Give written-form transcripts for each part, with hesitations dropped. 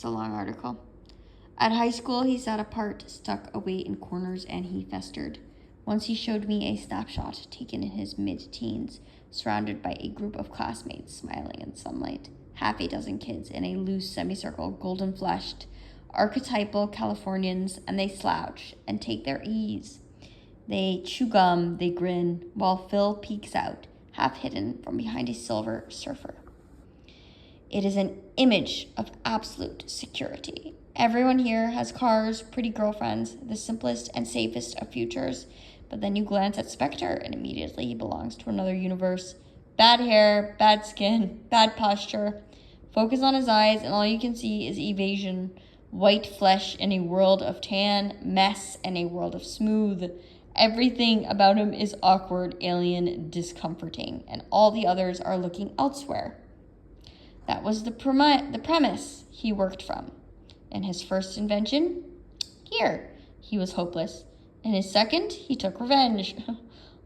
It's a long article. At high school, he sat apart, stuck away in corners, and he festered. Once he showed me a snapshot taken in his mid-teens, surrounded by a group of classmates smiling in sunlight, half a dozen kids in a loose semicircle, golden-fleshed, archetypal Californians, and they slouch and take their ease. They chew gum, they grin, while Phil peeks out, half hidden from behind a silver surfer. It is an image of absolute security. Everyone here has cars, pretty girlfriends, the simplest and safest of futures. But then you glance at Spectre, and immediately he belongs to another universe. Bad hair, bad skin, bad posture. Focus on his eyes, and all you can see is evasion. White flesh in a world of tan, mess in a world of smooth. Everything about him is awkward, alien, discomforting, and all the others are looking elsewhere. That was the premise he worked from. In his first invention, here, he was hopeless. In his second, he took revenge.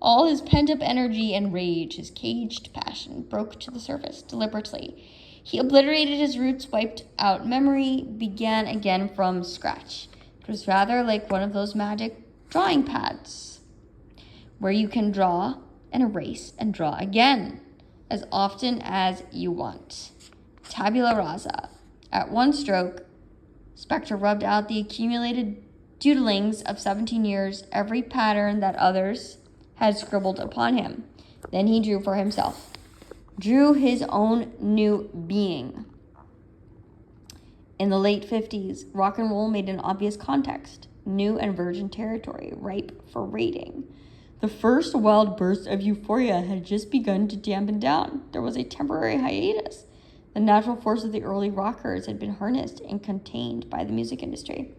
All his pent-up energy and rage, his caged passion, broke to the surface deliberately. He obliterated his roots, wiped out memory, began again from scratch. It was rather like one of those magic drawing pads, where you can draw and erase and draw again, as often as you want. Tabula rasa. At one stroke, Spectre rubbed out the accumulated doodlings of 17 years, every pattern that others had scribbled upon him. Then he drew for himself. Drew his own new being. In the late 50s, rock and roll made an obvious context. New and virgin territory, ripe for raiding. The first wild burst of euphoria had just begun to dampen down. There was a temporary hiatus. The natural force of the early rockers had been harnessed and contained by the music industry.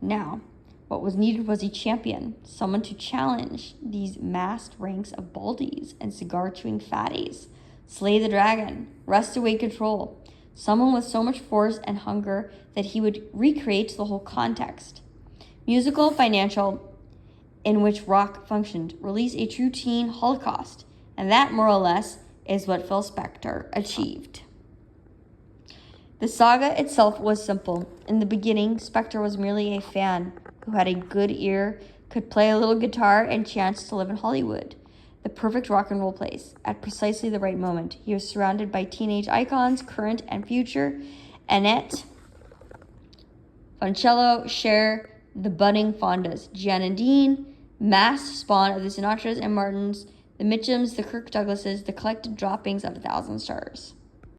Now, what was needed was a champion, someone to challenge these massed ranks of baldies and cigar-chewing fatties, slay the dragon, wrest away control, someone with so much force and hunger that he would recreate the whole context. Musical, financial, in which rock functioned, release a true teen holocaust, and that, more or less, is what Phil Spector achieved. The saga itself was simple. In the beginning, Spector was merely a fan who had a good ear, could play a little guitar, and chanced to live in Hollywood, the perfect rock and roll place. At precisely the right moment, he was surrounded by teenage icons, current and future, Annette Funicello, Cher, the budding Fondas, Jan and Dean, massed spawn of the Sinatras and Martins, the Mitchums, the Kirk Douglases, the collected droppings of 1,000 stars.